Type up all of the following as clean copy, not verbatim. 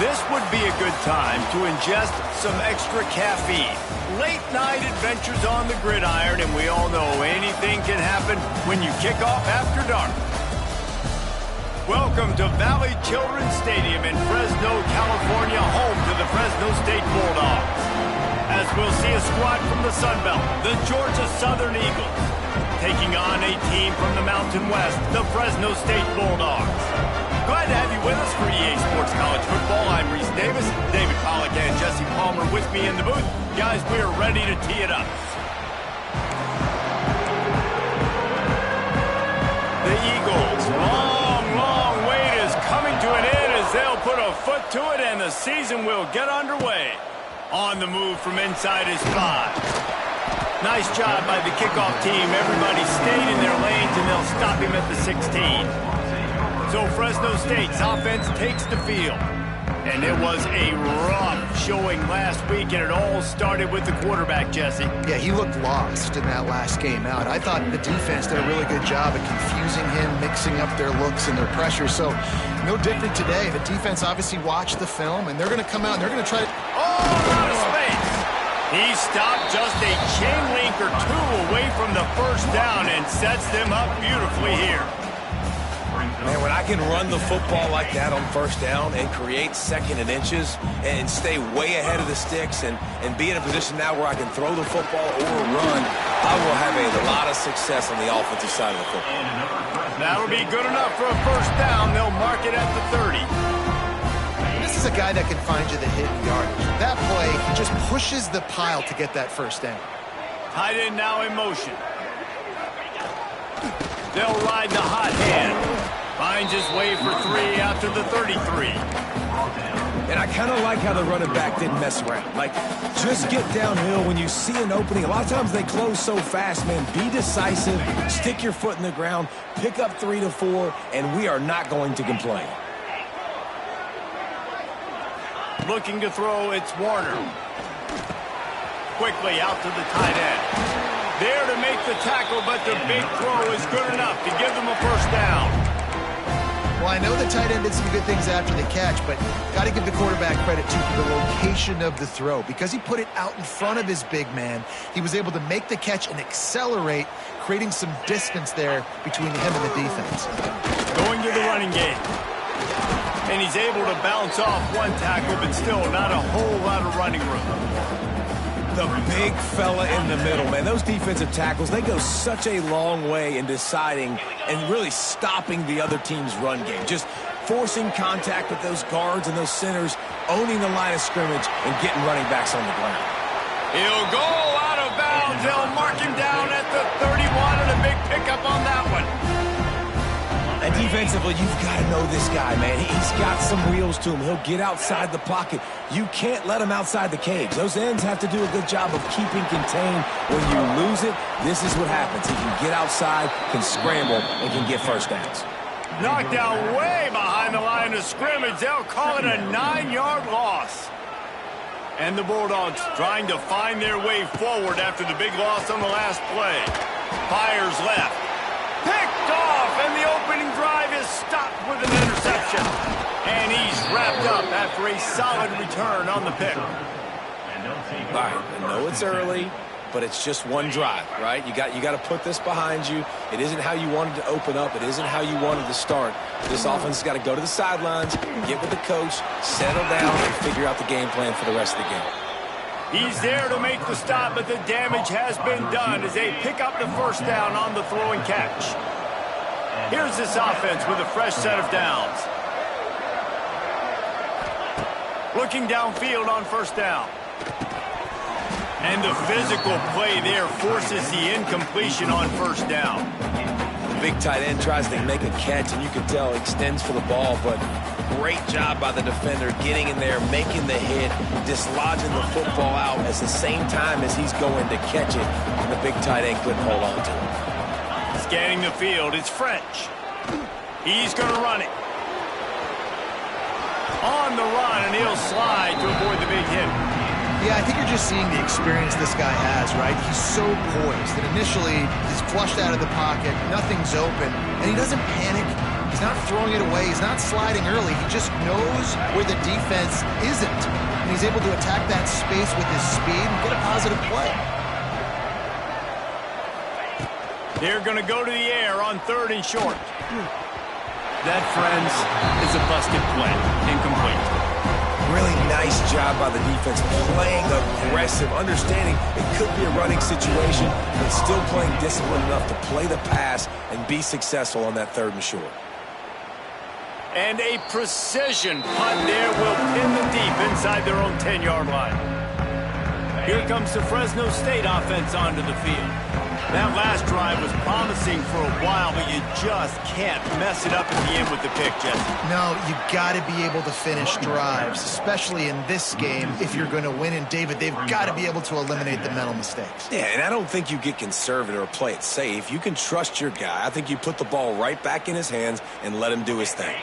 This would be a good time to ingest some extra caffeine. Late night adventures on the gridiron, and we all know anything can happen when you kick off after dark. Welcome to Valley Children's Stadium in Fresno, California, home to the Fresno State Bulldogs. As we'll see a squad from the Sun Belt, the Georgia Southern Eagles, taking on a team from the Mountain West, the Fresno State Bulldogs. Glad to have you with us for EA Sports College Football. I'm Reese Davis, David Pollack and Jesse Palmer with me in the booth. Guys, we are ready to tee it up. The Eagles' long wait is coming to an end as they'll put a foot to it and the season will get underway. On the move from inside his 5. Nice job by the kickoff team. Everybody stayed in their lanes and they'll stop him at the 16. So Fresno State's offense takes the field. And it was a rough showing last week, and it all started with the quarterback, Jesse. Yeah, he looked lost in that last game out. I thought the defense did a really good job of confusing him, mixing up their looks and their pressure. So no different today. The defense obviously watched the film, and they're going to come out and they're going to try to... Oh, out of space! He stopped just a chain link or two away from the first down and sets them up beautifully here. Man, when I can run the football like that on first down and create second and inches and stay way ahead of the sticks and be in a position now where I can throw the football or run, I will have a lot of success on the offensive side of the football. That'll be good enough for a first down. They'll mark it at the 30. This is a guy that can find you the hidden yardage. That play, he just pushes the pile to get that first down. Tight end now in motion. They'll ride the hot hand. Finds his way for 3 after the 33. And I kind of like how the running back didn't mess around. Like, just get downhill when you see an opening. A lot of times they close so fast, man. Be decisive, stick your foot in the ground, pick up 3 to 4, and we are not going to complain. Looking to throw, it's Warner. Quickly out to the tight end. There to make the tackle, but the big throw is good enough to give them a first down. Well, I know the tight end did some good things after the catch, but got to give the quarterback credit, too, for the location of the throw. Because he put it out in front of his big man, he was able to make the catch and accelerate, creating some distance there between him and the defense. Going to the running game. And he's able to bounce off one tackle, but still not a whole lot of running room. The big fella in the middle, man. Those defensive tackles, they go such a long way in deciding and really stopping the other team's run game. Just forcing contact with those guards and those centers, owning the line of scrimmage, and getting running backs on the ground. He'll go out of bounds. They'll mark him down at the 31, and a big pickup on that one. And defensively, you've got to know this guy, man. He's got some wheels to him. He'll get outside the pocket. You can't let him outside the cage. Those ends have to do a good job of keeping contained. When you lose it, this is what happens. He can get outside, can scramble, and can get first downs. Knocked down way behind the line of scrimmage. They'll call it a 9-yard loss. And the Bulldogs trying to find their way forward after the big loss on the last play. Fires left. Picked off, and the opening drive is stopped with an interception. And he's wrapped up after a solid return on the pick. All right, I know it's early, but it's just one drive, right? You got to put this behind you. It isn't how you wanted to open up. It isn't how you wanted to start. This offense has got to go to the sidelines, get with the coach, settle down, and figure out the game plan for the rest of the game. He's there to make the stop, but the damage has been done as they pick up the first down on the throw and catch. Here's this offense with a fresh set of downs. Looking downfield on first down. And the physical play there forces the incompletion on first down. The big tight end tries to make a catch, and you can tell extends for the ball, but great job by the defender getting in there, making the hit, dislodging the football out at the same time as he's going to catch it, and the big tight end couldn't hold on to it. Scanning the field, it's French. He's going to run it. On the run, and he'll slide to avoid the big hit. Yeah, I think you're just seeing the experience this guy has, right? He's so poised that initially he's flushed out of the pocket, nothing's open, and he doesn't panic. He's not throwing it away. He's not sliding early. He just knows where the defense isn't. And he's able to attack that space with his speed and get a positive play. They're going to go to the air on 3rd and short. That, friends, is a busted play. Incomplete. Really nice job by the defense, playing aggressive, understanding it could be a running situation, but still playing disciplined enough to play the pass and be successful on that 3rd and short. And a precision punt there will pin them deep inside their own 10-yard line. Here comes the Fresno State offense onto the field. That last drive was promising for a while, but you just can't mess it up at the end with the pick, Jesse. No, you got to be able to finish drives, especially in this game. If you're going to win, and David, they've got to be able to eliminate the mental mistakes. Yeah, and I don't think you get conservative or play it safe. You can trust your guy. I think you put the ball right back in his hands and let him do his thing.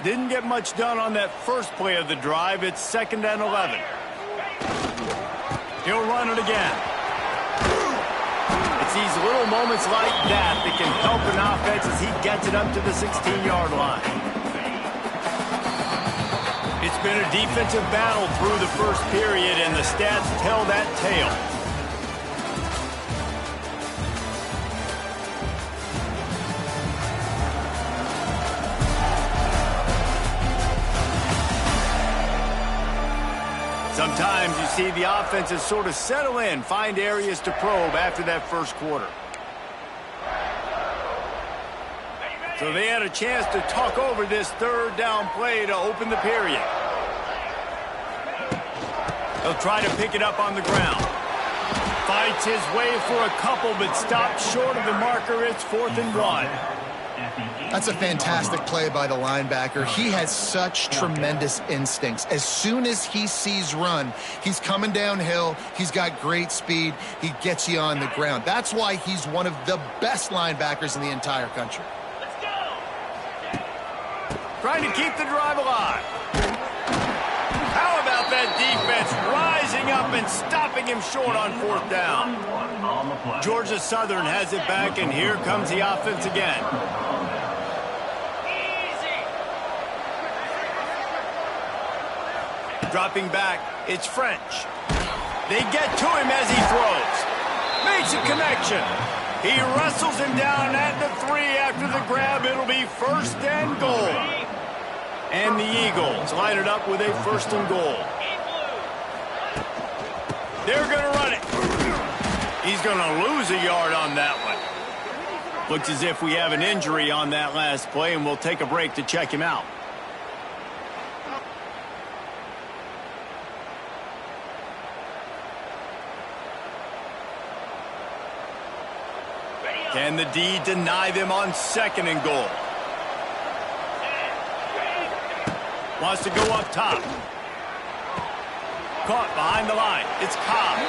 Didn't get much done on that first play of the drive. It's 2nd and 11. He'll run it again. It's these little moments like that that can help an offense as he gets it up to the 16-yard line. It's been a defensive battle through the first period, and the stats tell that tale. Sometimes you see the offenses sort of settle in, find areas to probe after that first quarter. So they had a chance to talk over this 3rd down play to open the period. He'll try to pick it up on the ground. Fights his way for a couple, but stopped short of the marker. It's 4th and 1. That's a fantastic play by the linebacker. He has such tremendous instincts. As soon as he sees run, he's coming downhill. He's got great speed. He gets you on the ground. That's why he's one of the best linebackers in the entire country. Trying to keep the drive alive. How about that defense rising up and stopping him short on 4th down? Georgia Southern has it back, and here comes the offense again. Dropping back, it's French. They get to him as he throws. Makes a connection. He wrestles him down at the 3 after the grab. It'll be 1st and goal. And the Eagles line it up with a 1st and goal. They're going to run it. He's going to lose a yard on that one. Looks as if we have an injury on that last play, and we'll take a break to check him out. Can the D deny them on 2nd and goal? Wants to go up top. Caught behind the line. It's Ncaa.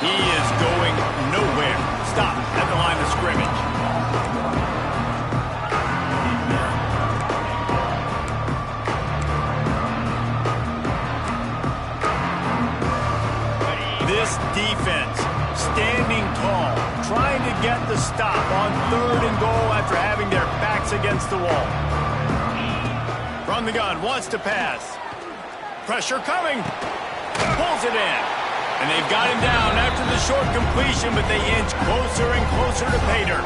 He is going nowhere. Stop at the line of scrimmage. This defense standing tall, trying to get the stop on 3rd and goal after having their backs against the wall. From the gun, wants to pass. Pressure coming. Pulls it in. And they've got him down after the short completion, but they inch closer and closer to pay dirt.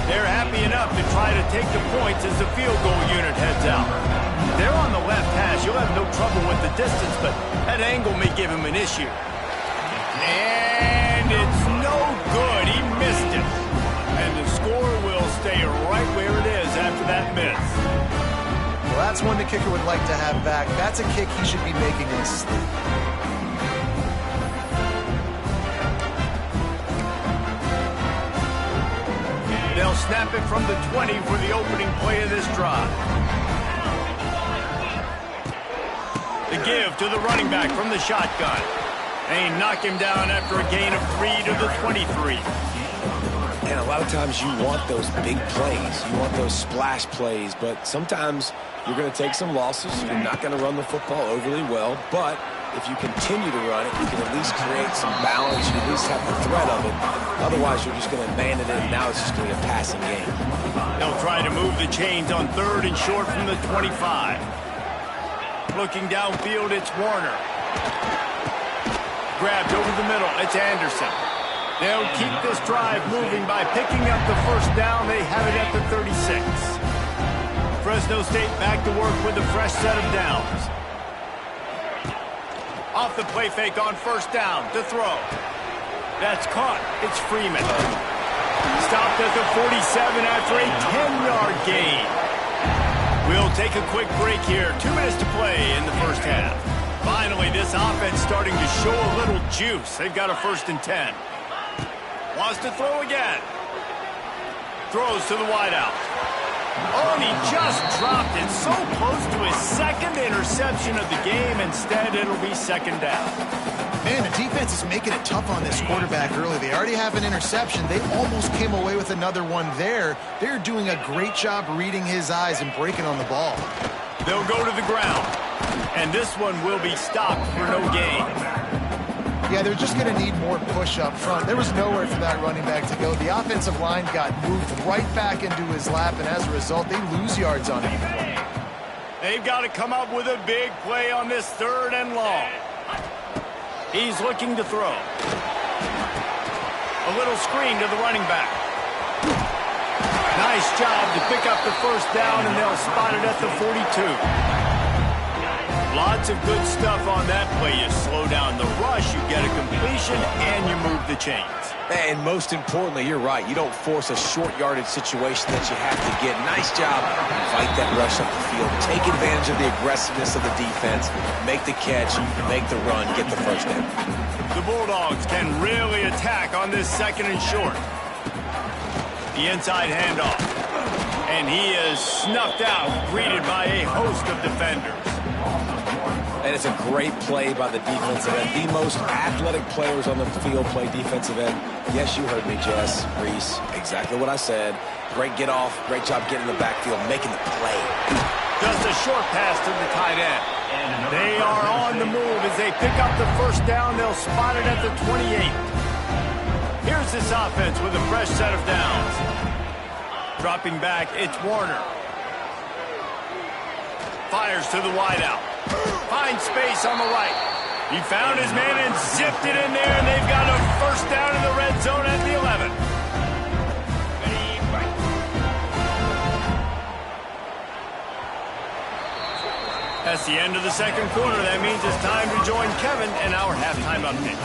They're happy enough to try to take the points as the field goal unit heads out. They're on the left hash. You'll have no trouble with the distance, but that angle may give him an issue. And it's no good. He missed it. And the score will stay right where it is after that miss. Well, that's one the kicker would like to have back. That's a kick he should be making in his sleep. They'll snap it from the 20 for the opening play of this drive. The give to the running back from the shotgun. They knock him down after a gain of 3 to the 23. And a lot of times you want those big plays. You want those splash plays, but sometimes you're going to take some losses. You're not going to run the football overly well, but If you continue to run it, you can at least create some balance. You at least have the threat of it. Otherwise, you're just going to abandon it, and now it's just going to be a passing game. They'll try to move the chains on 3rd and short from the 25. Looking downfield, it's Warner. Grabbed over the middle, it's Anderson. They'll keep this drive moving by picking up the first down. They have it at the 36. Fresno State back to work with a fresh set of downs. Off the play fake on 1st down to throw. That's caught. It's Freeman. Stopped at the 47 after a 10-yard gain. We'll take a quick break here. 2 minutes to play in the first half. Finally, this offense starting to show a little juice. They've got a 1st and 10. Wants to throw again. Throws to the wideout. Oh, and he just dropped it so close to his 2nd interception of the game. Instead, it'll be 2nd down. Man, the defense is making it tough on this quarterback early. They already have an interception. They almost came away with another one there. They're doing a great job reading his eyes and breaking on the ball. They'll go to the ground. And this one will be stopped for no gain. Yeah, they're just going to need more push up front. There was nowhere for that running back to go. The offensive line got moved right back into his lap, and as a result, they lose yards on him. They've got to come up with a big play on this 3rd and long. He's looking to throw. A little screen to the running back. Nice job to pick up the first down, and they'll spot it at the 42. Lots of good stuff on that play. You slow down the rush, you get a completion, and you move the chains. And most importantly, you're right. You don't force a short yardage situation that you have to get. Nice job. Fight that rush up the field. Take advantage of the aggressiveness of the defense. Make the catch, make the run, get the first down. The Bulldogs can really attack on this 2nd and short. The inside handoff. And he is snuffed out, greeted by a host of defenders. And it's a great play by the defensive end. The most athletic players on the field play defensive end. Yes, you heard me, Jess, Reese. Exactly what I said. Great get off. Great job getting in the backfield, making the play. Just a short pass to the tight end. They are on the move as they pick up the first down. They'll spot it at the 28. Here's this offense with a fresh set of downs. Dropping back, it's Warner. Fires to the wideout. Finds space on the right. He found his man and zipped it in there, and they've got a first down in the red zone at the 11. That's the end of the 2nd quarter. That means it's time to join Kevin in our halftime update.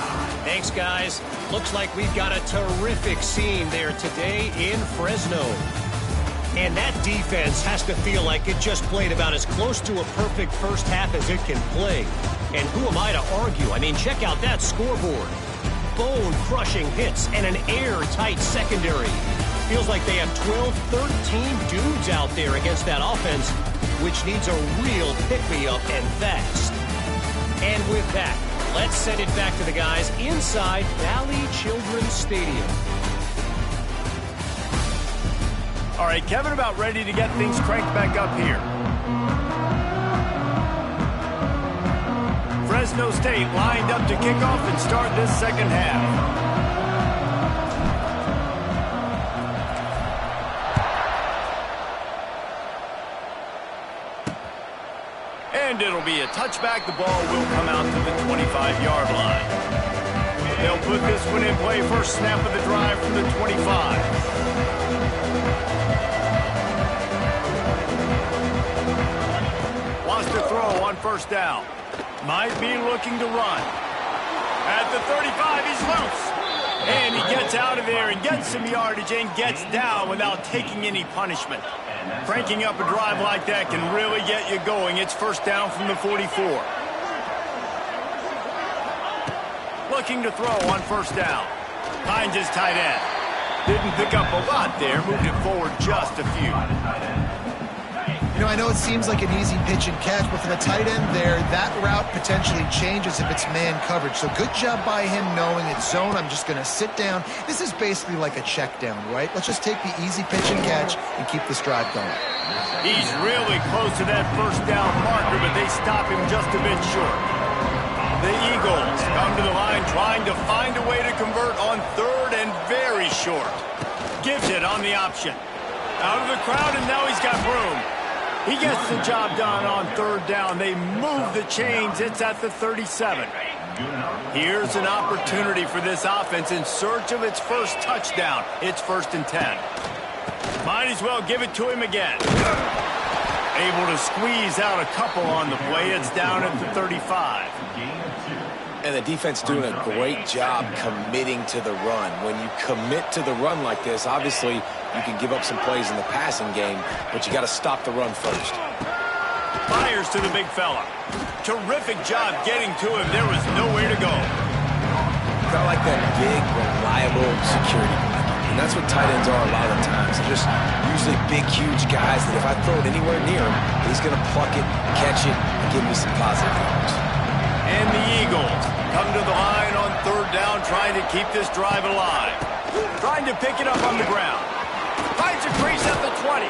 Thanks, guys. Looks like we've got a terrific scene there today in Fresno. And that defense has to feel like it just played about as close to a perfect first half as it can play. And who am I to argue? I mean, check out that scoreboard. Bone-crushing hits and an airtight secondary. Feels like they have 12, 13 dudes out there against that offense, which needs a real pick-me-up and fast. And with that, let's send it back to the guys inside Valley Children's Stadium. All right, Kevin, about ready to get things cranked back up here. Fresno State lined up to kick off and start this 2nd half. And it'll be a touchback. The ball will come out to the 25-yard line. They'll put this one in play. First snap of the drive from the 25. Wants to throw on first down. Might be looking to run. At the 35, he's loose. And he gets out of there and gets some yardage and gets down without taking any punishment. Cranking up a drive like that can really get you going. It's first down from the 44. Looking to throw on first down. Finds his tight end. Didn't pick up a lot there. Moved it forward just a few. You know, I know it seems like an easy pitch and catch, but for the tight end there, that route potentially changes if it's man coverage. So good job by him knowing it's zone. I'm just going to sit down. This is basically like a check down, right? Let's just take the easy pitch and catch and keep this drive going. He's really close to that first down marker, but they stop him just a bit short. The Eagles come to the line trying to find a way to convert on third and very short. Gives it on the option. Out of the crowd, and now he's got room. He gets the job done on third down. They move the chains. It's at the 37. Here's an opportunity for this offense in search of its first touchdown. It's 1st and 10. Might as well give it to him again. Able to squeeze out a couple on the play. It's down at the 35. And the defense doing a great job committing to the run. When you commit to the run like this, obviously you can give up some plays in the passing game, but you got to stop the run first. Fires to the big fella. Terrific job getting to him. There was nowhere to go. Got like that big, reliable security blanket. And that's what tight ends are a lot of the times. They're just usually big, huge guys that if I throw it anywhere near him, he's going to pluck it, catch it, and give me some positive yards. And the Eagles come to the line on third down, trying to keep this drive alive. Trying to pick it up on the ground. Finds a crease at the 20.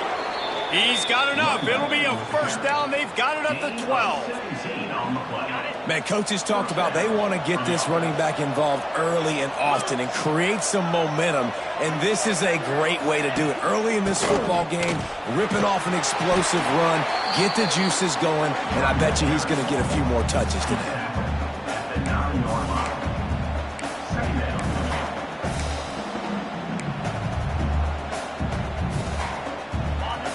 He's got enough. It'll be a first down. They've got it at the 12. Man, coaches talked about they want to get this running back involved early and often and create some momentum, and this is a great way to do it. Early in this football game, ripping off an explosive run, get the juices going, and I bet you he's going to get a few more touches today.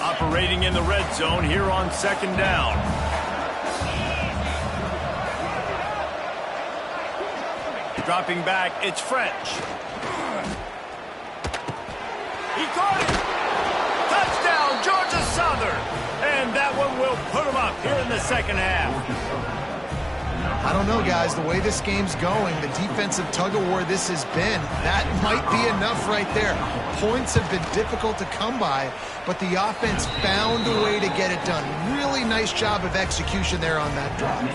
Operating in the red zone here on 2nd down. Dropping back, it's French. He caught it! Touchdown, Georgia Southern! And that one will put him up here in the 2nd half. I don't know, guys. The way this game's going, the defensive tug-of-war this has been, that might be enough right there. Points have been difficult to come by, but the offense found a way to get it done. Really nice job of execution there on that drive.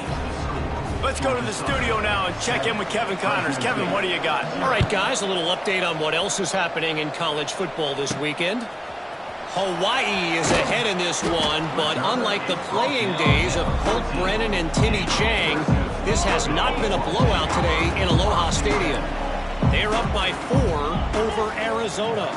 Let's go to the studio now and check in with Kevin Connors. Kevin, what do you got? All right, guys, a little update on what else is happening in college football this weekend. Hawaii is ahead in this one, but unlike the playing days of Colt Brennan and Timmy Chang, this has not been a blowout today in Aloha Stadium. They're up by 4 over Arizona.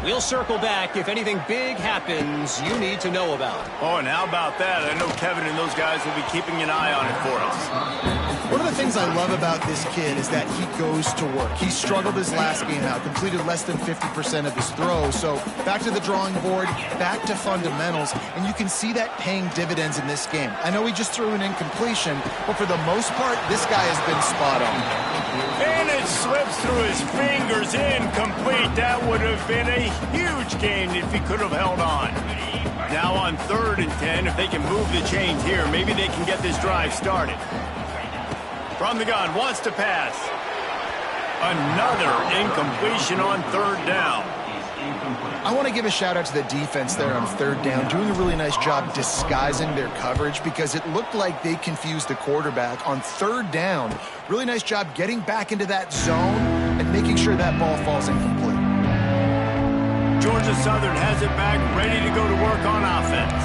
We'll circle back if anything big happens you need to know about. Oh, and how about that? I know Kevin and those guys will be keeping an eye on it for us. One of the things I love about this kid is that he goes to work. He struggled his last game out, completed less than 50% of his throws. So back to the drawing board, back to fundamentals, and you can see that paying dividends in this game. I know he just threw an incompletion, but for the most part, this guy has been spot on. And it slips through his fingers, incomplete. That would have been a huge gain if he could have held on. Now on 3rd and 10, if they can move the chains here, maybe they can get this drive started. From the gun, wants to pass. Another incompletion on 3rd down. I want to give a shout out to the defense there on 3rd down, doing a really nice job disguising their coverage because it looked like they confused the quarterback on 3rd down. Really nice job getting back into that zone and making sure that ball falls incomplete. Georgia Southern has it back, ready to go to work on offense.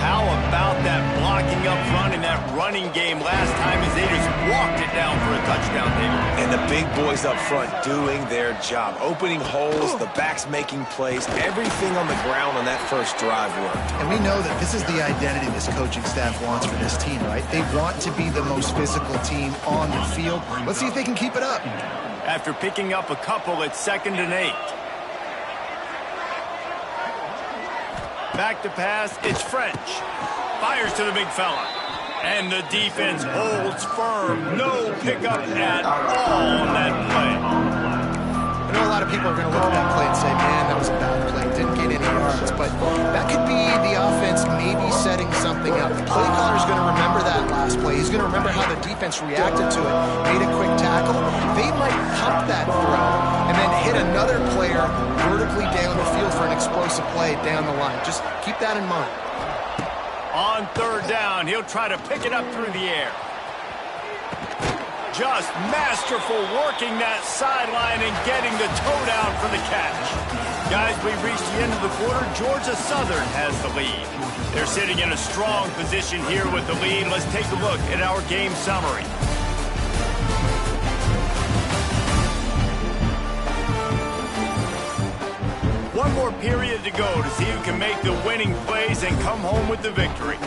How about that blocking up front in that running game last time as they just walked it down for a touchdown, David? And the big boys up front doing their job. Opening holes, the backs making plays, everything on the ground on that first drive worked. And we know that this is the identity this coaching staff wants for this team, right? They want to be the most physical team on the field. Let's see if they can keep it up. After picking up a couple, it's 2nd and 8. Back to pass, it's French. Fires to the big fella. And the defense holds firm. No pickup at all on that play. I know a lot of people are going to look at that play and say, man, that was a bad play. Didn't get any yards. But that could be the offense maybe setting something up. The play caller's going to remember that last play. He's going to remember how the defense reacted to it. Made a quick tackle. They might pump that throw and then hit another player vertically down the field for an explosive play down the line. Just keep that in mind. On 3rd down, he'll try to pick it up through the air. Just masterful working that sideline and getting the toe down for the catch. Guys, we've reached the end of the quarter. Georgia Southern has the lead. They're sitting in a strong position here with the lead. Let's take a look at our game summary. One more period to go to see who can make the winning plays and come home with the victory.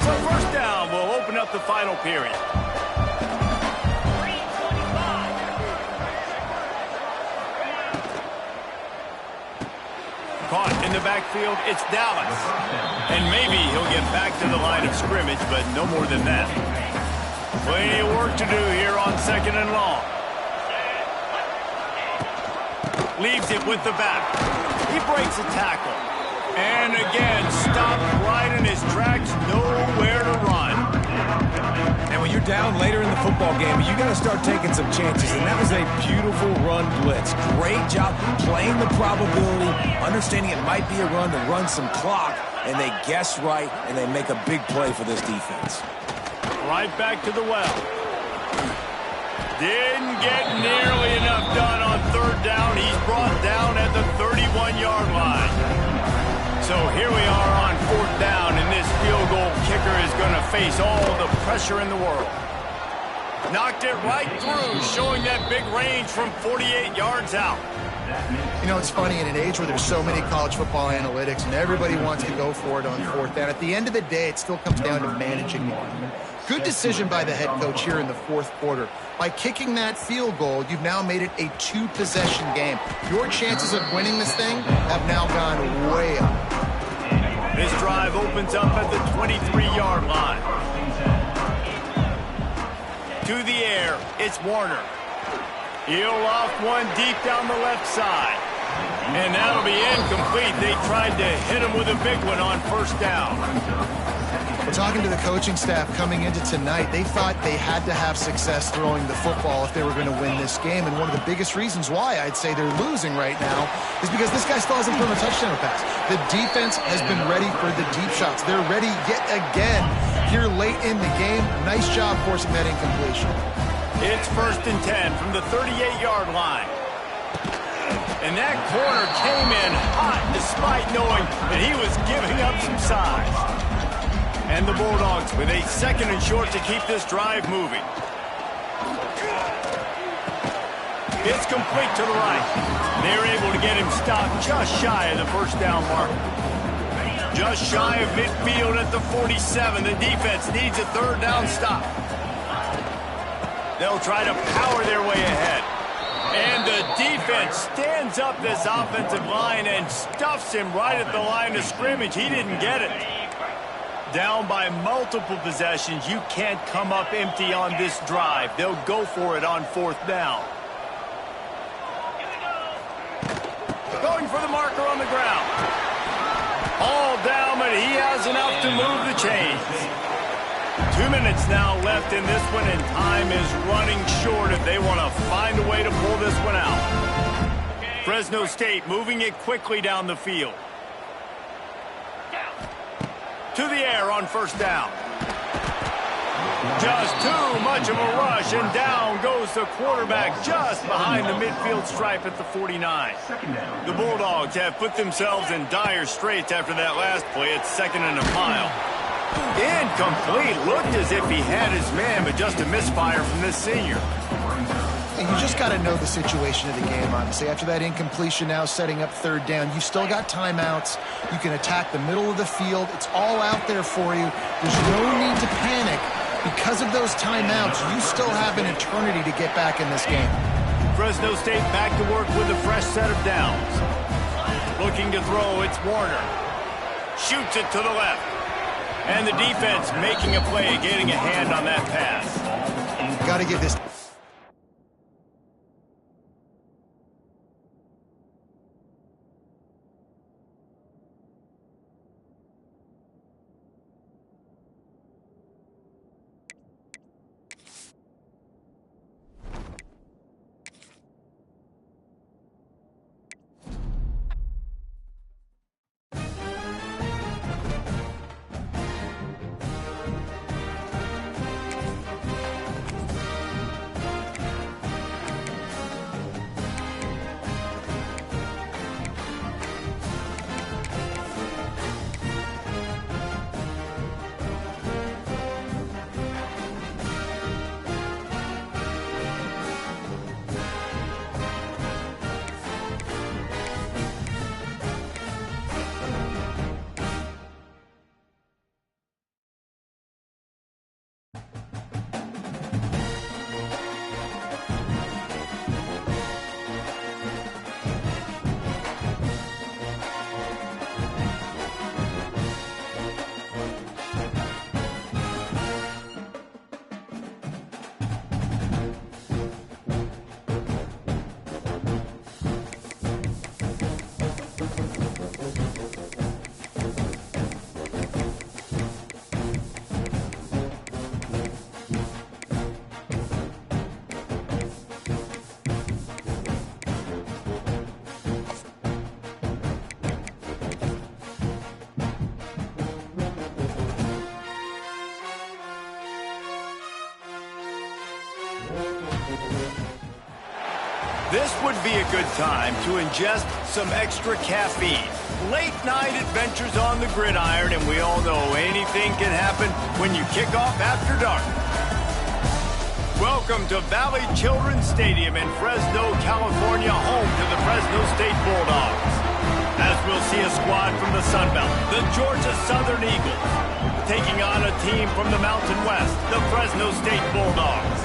So first down will open up the final period. Caught in the backfield, it's Dallas. And maybe he'll get back to the line of scrimmage, but no more than that. Plenty of work to do here on 2nd and long. Leaves it with the back. He breaks a tackle. And again, stopped right in his tracks, nowhere to run. And when you're down later in the football game, you got to start taking some chances. And that was a beautiful run blitz. Great job playing the probability, understanding it might be a run to run some clock, and they guess right, and they make a big play for this defense. Right back to the well. Didn't get nearly enough done on 3rd down. He's brought down at the 31-yard line. So here we are on 4th down, and this field goal kicker is going to face all the pressure in the world. Knocked it right through, showing that big range from 48 yards out. You know, it's funny, in an age where there's so many college football analytics and everybody wants to go for it on 4th down, at the end of the day, it still comes down to managing the game. Good decision by the head coach here in the 4th quarter. By kicking that field goal, you've now made it a 2-possession game. Your chances of winning this thing have now gone way up. This drive opens up at the 23-yard line. To the air, it's Warner. He'll loft one deep down the left side. And that'll be incomplete. They tried to hit him with a big one on 1st down. We're talking to the coaching staff coming into tonight. They thought they had to have success throwing the football if they were going to win this game. And one of the biggest reasons why I'd say they're losing right now is because this guy still hasn't thrown a touchdown pass. The defense has been ready for the deep shots. They're ready yet again here late in the game. Nice job forcing that incompletion. It's 1st and 10 from the 38-yard line. And that corner came in hot despite knowing that he was giving up some size. And the Bulldogs with a 2nd and short to keep this drive moving. It's complete to the right. They're able to get him stopped just shy of the 1st down marker. Just shy of midfield at the 47. The defense needs a 3rd down stop. They'll try to power their way ahead. And the defense stands up this offensive line and stuffs him right at the line of scrimmage. He didn't get it. Down by multiple possessions, you can't come up empty on this drive. They'll go for it on 4th down. Going for the marker on the ground. All down, but he has enough to move the chains. 2 minutes now left in this one, and time is running short if they want to find a way to pull this one out. Fresno State moving it quickly down the field. To the air on 1st down. Just too much of a rush, and down goes the quarterback just behind the midfield stripe at the 49. The Bulldogs have put themselves in dire straits after that last play. It's 2nd and a mile. Incomplete. Looked as if he had his man, but just a misfire from this senior. You just got to know the situation of the game, honestly. After that incompletion now setting up 3rd down, you've still got timeouts. You can attack the middle of the field. It's all out there for you. There's no need to panic. Because of those timeouts, you still have an eternity to get back in this game. Fresno State back to work with a fresh set of downs. Looking to throw, it's Warner. Shoots it to the left. And the defense making a play, getting a hand on that pass. Got to give this... This would be a good time to ingest some extra caffeine. Late night adventures on the gridiron, and we all know anything can happen when you kick off after dark. Welcome to Valley Children's Stadium in Fresno, California, home to the Fresno State Bulldogs. As we'll see a squad from the Sun Belt, the Georgia Southern Eagles, taking on a team from the Mountain West, the Fresno State Bulldogs.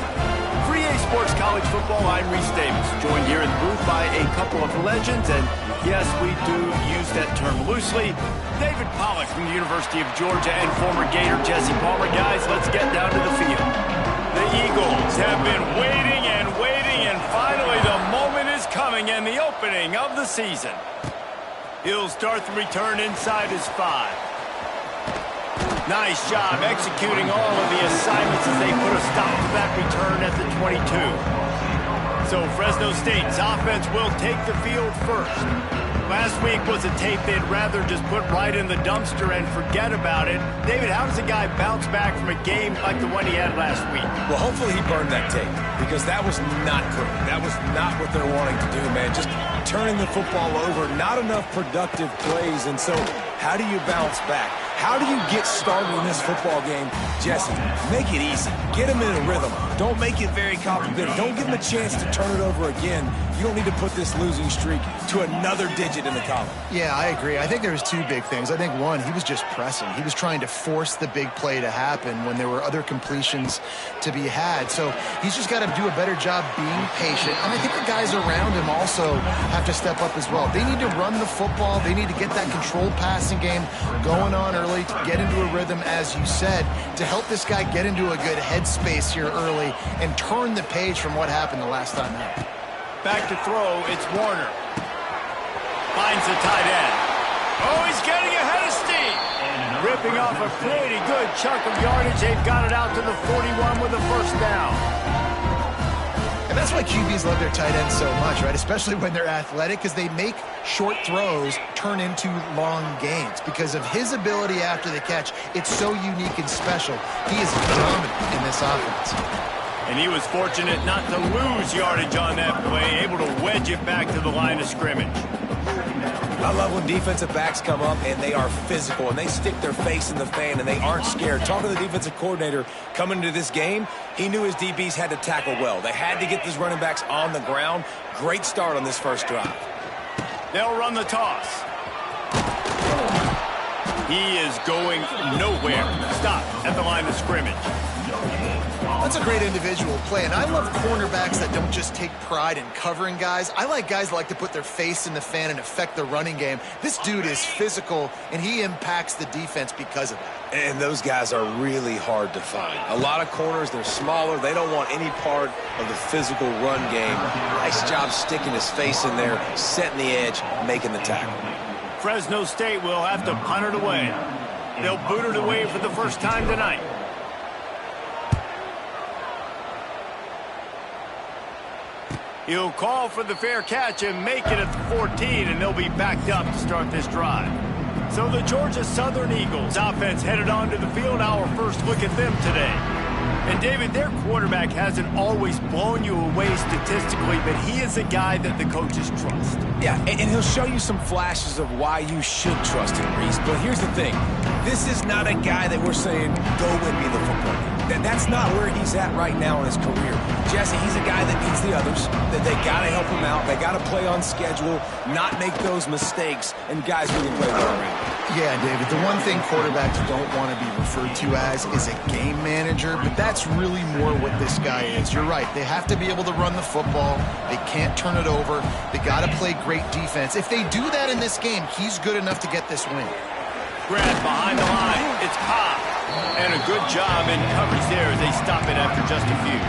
For EA Sports College Football, I'm Reese Davis, joined here in the booth by a couple of legends, and yes, we do use that term loosely. David Pollack from the University of Georgia and former Gator Jesse Palmer. Guys, let's get down to the field. The Eagles have been waiting, and finally the moment is coming and the opening of the season. He'll start the return inside his 5. Nice job executing all of the assignments as they put a stop to that return at the 22. So Fresno State's offense will take the field first. Last week was a tape they'd rather just put right in the dumpster and forget about it. David, how does a guy bounce back from a game like the one he had last week? Well, hopefully he burned that tape, because that was not good. That was not what they're wanting to do, man. Just turning the football over, not enough productive plays. And so how do you bounce back? How do you get started in this football game? Jesse, make it easy. Get him in a rhythm. Don't make it very complicated. Don't give him a chance to turn it over again. You don't need to put this losing streak to another digit in the column. Yeah, I agree. I think there was two big things. I think, one, he was just pressing. He was trying to force the big play to happen when there were other completions to be had. So he's just got to do a better job being patient. And I think the guys around him also have to step up as well. They need to run the football. They need to get that controlled passing game going on early, to get into a rhythm, as you said, to help this guy get into a good headspace here early and turn the page from what happened the last time out. Back to throw, it's Warner. Finds the tight end. Oh, he's getting ahead of steam. Ripping off a pretty good chunk of yardage. They've got it out to the 41 with a first down. And that's why QBs love their tight ends so much, right? Especially when they're athletic, because they make short throws turn into long gains. Because of his ability after the catch, it's so unique and special. He is dominant in this offense. And he was fortunate not to lose yardage on that play, able to wedge it back to the line of scrimmage. I love when defensive backs come up and they are physical and they stick their face in the fan and they aren't scared. Talking to the defensive coordinator coming into this game, he knew his DBs had to tackle well. They had to get these running backs on the ground. Great start on this first drive. They'll run the toss. He is going nowhere. Stop at the line of scrimmage. That's a great individual play, and I love cornerbacks that don't just take pride in covering guys. I like guys that like to put their face in the fan and affect the running game. This dude is physical, and he impacts the defense because of that. And those guys are really hard to find. A lot of corners, they're smaller. They don't want any part of the physical run game. Nice job sticking his face in there, setting the edge, making the tackle. Fresno State will have to punt it away. They'll boot it away for the first time tonight. He'll call for the fair catch and make it at the 14, and they'll be backed up to start this drive. So the Georgia Southern Eagles offense headed onto the field. Our first look at them today. And David, their quarterback hasn't always blown you away statistically, but he is a guy that the coaches trust. Yeah, and he'll show you some flashes of why you should trust him, Reese. But here's the thing. This is not a guy that we're saying, go win me the football game. That's not where he's at right now in his career. Jesse, he's a guy that needs the others. That they got to help him out. They got to play on schedule, not make those mistakes, and guys really play well around. Yeah, David, the one thing quarterbacks don't want to be referred to as is a game manager, but that's really more what this guy is. You're right. They have to be able to run the football. They can't turn it over. They got to play great defense. If they do that in this game, he's good enough to get this win. Grab behind the line. It's Ncaa. And a good job in coverage there as they stop it after just a few.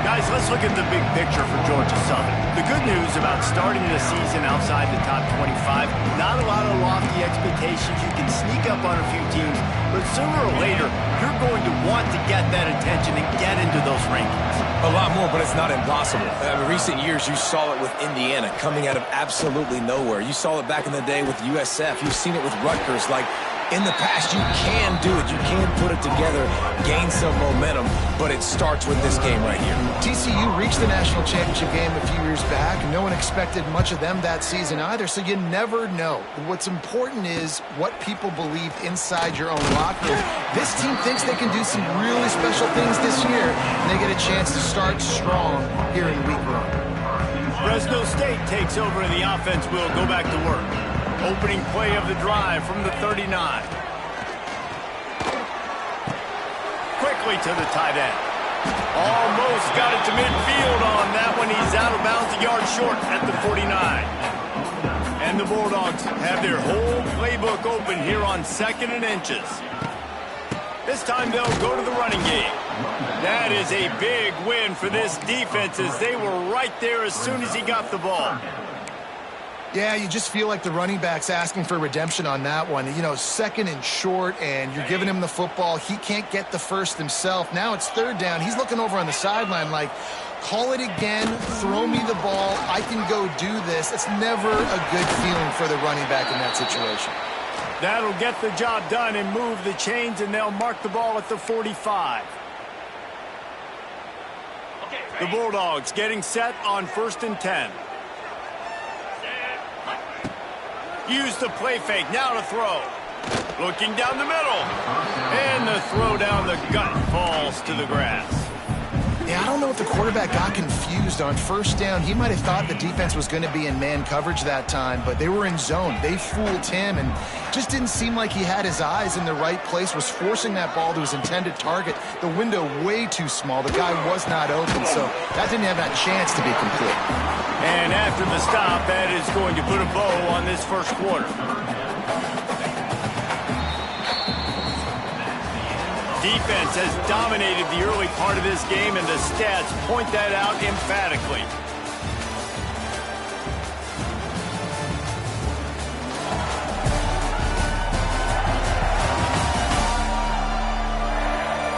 Guys, let's look at the big picture for Georgia Southern. The good news about starting the season outside the top 25, not a lot of lofty expectations. You can sneak up on a few teams, but sooner or later, you're going to want to get that attention and get into those rankings. A lot more, but it's not impossible. In recent years, you saw it with Indiana coming out of absolutely nowhere. You saw it back in the day with USF. You've seen it with Rutgers. Like, In the past, you can do it. You can put it together, gain some momentum, but it starts with this game right here. TCU reached the national championship game a few years back. No one expected much of them that season either, so you never know. What's important is what people believe inside your own locker room. This team thinks they can do some really special things this year, and they get a chance to start strong here in week 1. Fresno State takes over, and the offense will go back to work. Opening play of the drive from the 39. Quickly to the tight end. Almost got it to midfield on that one. He's out of bounds, a yard short at the 49. And the Bulldogs have their whole playbook open here on 2nd and inches. This time they'll go to the running game. That is a big win for this defense as they were right there as soon as he got the ball. Yeah, you just feel like the running back's asking for redemption on that one. You know, 2nd and short, and you're giving him the football. He can't get the first himself. Now it's 3rd down. He's looking over on the sideline like, call it again, throw me the ball, I can go do this. It's never a good feeling for the running back in that situation. That'll get the job done and move the chains, and they'll mark the ball at the 45. The Bulldogs getting set on 1st and 10. Use the play fake, now to throw. Looking down the middle. And the throw down the gut falls to the grass. Yeah, I don't know if the quarterback got confused on 1st down. He might have thought the defense was going to be in man coverage that time, but they were in zone. They fooled him, and just didn't seem like he had his eyes in the right place, was forcing that ball to his intended target. The window way too small. The guy was not open, so that didn't have that chance to be complete. And after the stop, that is going to put a bow on this 1st quarter. Defense has dominated the early part of this game, and the stats point that out emphatically.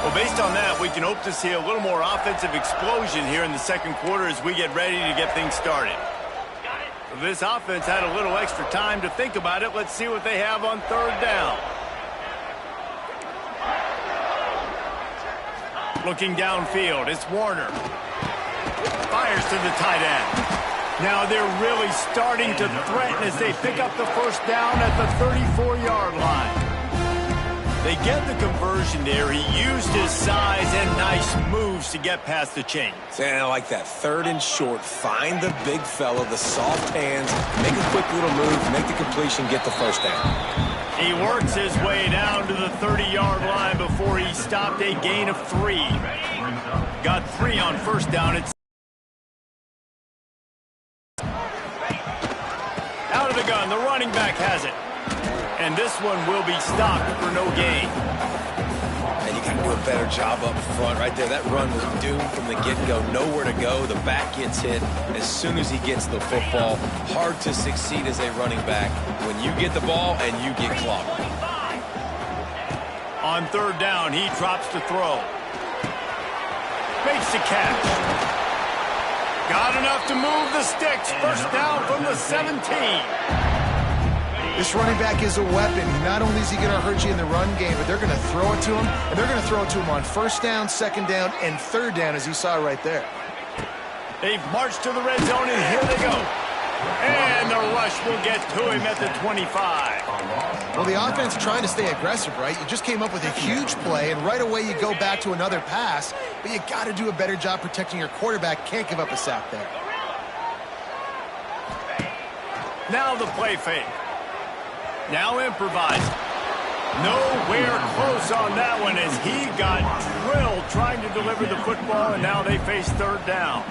Well, based on that, we can hope to see a little more offensive explosion here in the 2nd quarter as we get ready to get things started. This offense had a little extra time to think about it. Let's see what they have on 3rd down. Looking downfield, it's Warner. Fires to the tight end. Now they're really starting to threaten as they pick up the 1st down at the 34-yard line. They get the conversion there. He used his size and nice moves to get past the chains. And I like that. 3rd and short. Find the big fella, the soft hands, make a quick little move, make the completion, get the 1st down. He works his way down to the 30-yard line before he stopped, a gain of 3. Got 3 on 1st down. It's out of the gun. The running back has it. And this one will be stopped for no gain. And you got to do a better job up front right there. That run was doomed from the get-go. Nowhere to go. The back gets hit as soon as he gets the football. Hard to succeed as a running back when you get the ball and you get clobbered. On 3rd down, he drops to throw. Makes the catch. Got enough to move the sticks. 1st down from the 17. This running back is a weapon. Not only is he going to hurt you in the run game, but they're going to throw it to him, and they're going to throw it to him on 1st down, 2nd down, and 3rd down, as you saw right there. They've marched to the red zone, and here they go. And the rush will get to him at the 25. Well, the offense trying to stay aggressive, right? You just came up with a huge play, and right away you go back to another pass, but you got to do a better job protecting your quarterback. Can't give up a sack there. Now the play fake. Now improvised. Nowhere close on that one as he got drilled trying to deliver the football, and now they face 3rd down.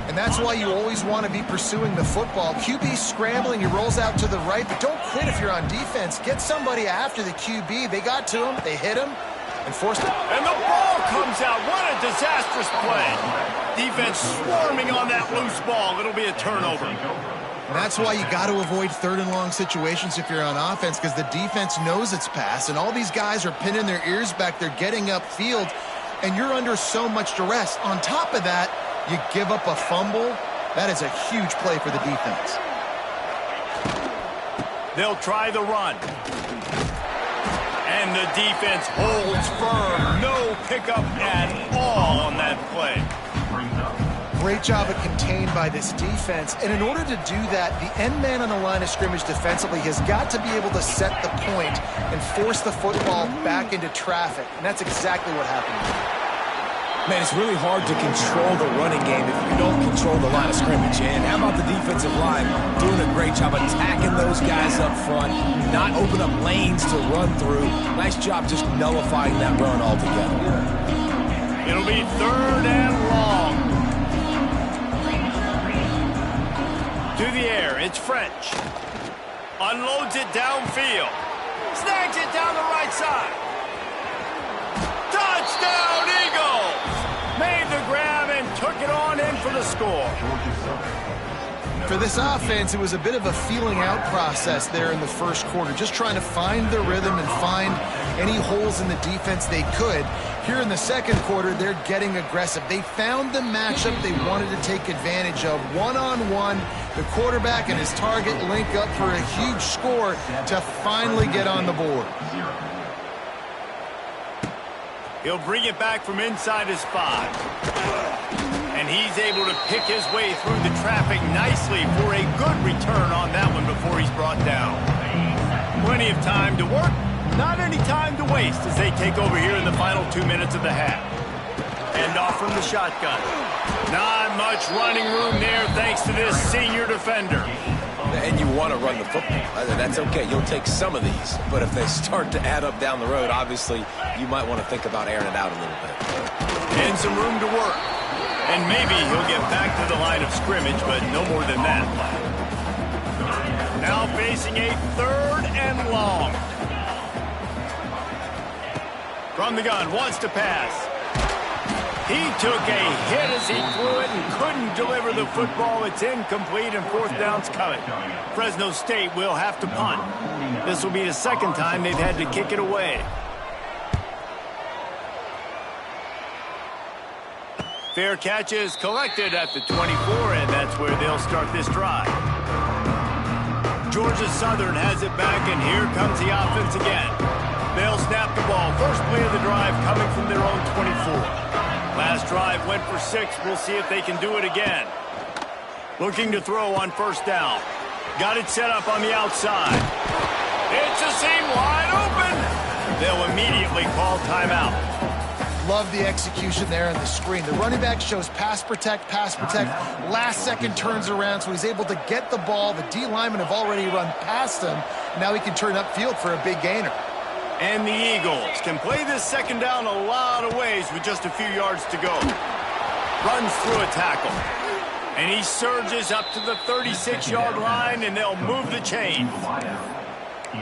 And that's why you always want to be pursuing the football. QB scrambling, he rolls out to the right, but don't quit if you're on defense. Get somebody after the QB. They got to him, they hit him, and forced it. And the ball comes out. What a disastrous play. Defense swarming on that loose ball. It'll be a turnover. And that's why you got to avoid 3rd and long situations if you're on offense, because the defense knows it's pass, and all these guys are pinning their ears back. They're getting upfield, and you're under so much duress. On top of that, you give up a fumble. That is a huge play for the defense. They'll try the run. And the defense holds firm. No pickup at all on that play. Great job of contained by this defense. And in order to do that, the end man on the line of scrimmage defensively has got to be able to set the point and force the football back into traffic. And that's exactly what happened. Man, it's really hard to control the running game if you don't control the line of scrimmage. And how about the defensive line doing a great job attacking those guys up front, not open up lanes to run through. Nice job just nullifying that run altogether. It'll be 3rd and long. To the air, it's French. Unloads it downfield. Snags it down the right side. Touchdown, Eagles! Made the grab and took it on in for the score. For this offense, it was a bit of a feeling out process there in the first quarter, just trying to find the rhythm and find any holes in the defense they could. Here in the second quarter, they're getting aggressive. They found the matchup they wanted to take advantage of. One-on-one, the quarterback and his target link up for a huge score to finally get on the board. He'll bring it back from inside his 5. And he's able to pick his way through the traffic nicely for a good return on that one before he's brought down. Plenty of time to work, not any time to waste as they take over here in the final 2 minutes of the half. And off from the shotgun. Not much running room there thanks to this senior defender. And you want to run the football. That's okay. You'll take some of these. But if they start to add up down the road, obviously, you might want to think about airing it out a little bit. And some room to work. And maybe he'll get back to the line of scrimmage, but no more than that. Now facing a 3rd and long. From the gun, wants to pass. He took a hit as he threw it and couldn't deliver the football. It's incomplete and 4th down's coming. Fresno State will have to punt. This will be the 2nd time they've had to kick it away. Fair catch is collected at the 24, and that's where they'll start this drive. Georgia Southern has it back, and here comes the offense again. They'll snap the ball. First play of the drive coming from their own 24. Last drive went for 6. We'll see if they can do it again. Looking to throw on 1st down. Got it set up on the outside. It's a seam wide open. They'll immediately call timeout. Love the execution there on the screen. The running back shows pass protect, pass protect. Last second turns around, so he's able to get the ball. The D linemen have already run past him. Now he can turn upfield for a big gainer. And the Eagles can play this 2nd down a lot of ways with just a few yards to go. Runs through a tackle. And he surges up to the 36-yard line, and they'll move the chain.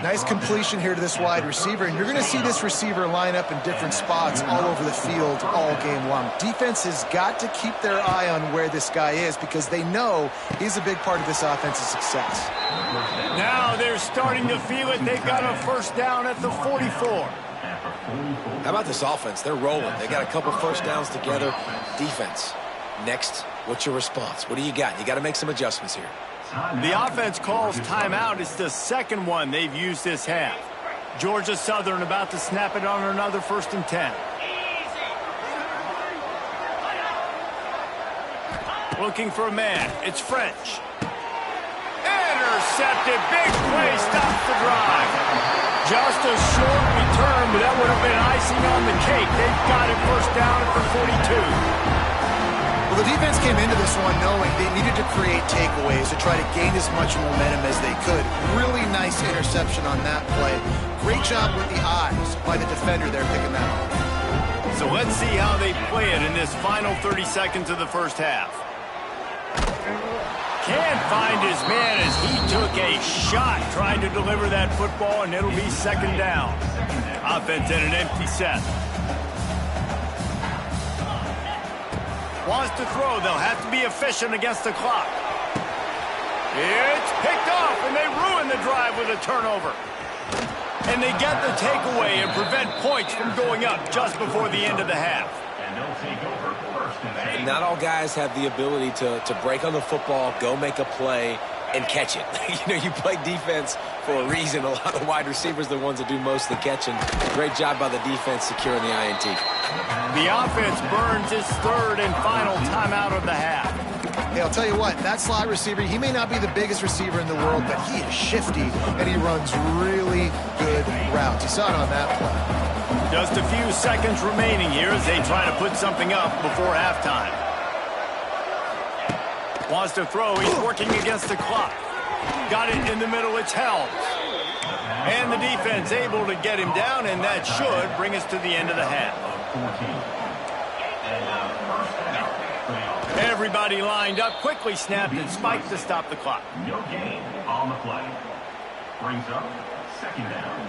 Nice completion here to this wide receiver, and you're going to see this receiver line up in different spots all over the field all game long. Defense has got to keep their eye on where this guy is because they know he's a big part of this offense's success. Now they're starting to feel it. They've got a 1st down at the 44. How about this offense? They're rolling. They got a couple 1st downs together. Defense. Next, what's your response? What do you got? You got to make some adjustments here. The offense calls timeout. It's the 2nd one they've used this half. Georgia Southern about to snap it on another 1st and 10. Looking for a man. It's French. Intercepted. Big play. Stops the drive. Just a short return, but that would have been icing on the cake. They've got it 1st down at the 42. Well, the defense came into this one knowing they needed to create takeaways to try to gain as much momentum as they could. Really nice interception on that play. Great job with the eyes by the defender there picking that off. So let's see how they play it in this final 30 seconds of the 1st half. Can't find his man as he took a shot trying to deliver that football, and it'll be 2nd down. Offense at an empty set. Wants to throw. They'll have to be efficient against the clock. It's picked off, and they ruin the drive with a turnover. And they get the takeaway and prevent points from going up just before the end of the half. And not all guys have the ability to break on the football, go make a play, and catch it. You play defense for a reason. A lot of wide receivers are the ones that do most of the catching. Great job by the defense securing the INT. The offense burns its third and final timeout of the half. Hey, I'll tell you what, that slot receiver, he may not be the biggest receiver in the world, but he is shifty, and he runs really good routes. You saw it on that play. Just a few seconds remaining here as they try to put something up before halftime. Wants to throw. He's working against the clock. Got it in the middle. It's Helms. And the defense able to get him down, and that should bring us to the end of the half. Everybody lined up, quickly snapped and spiked to stop the clock. No gain on the play. Brings up second down.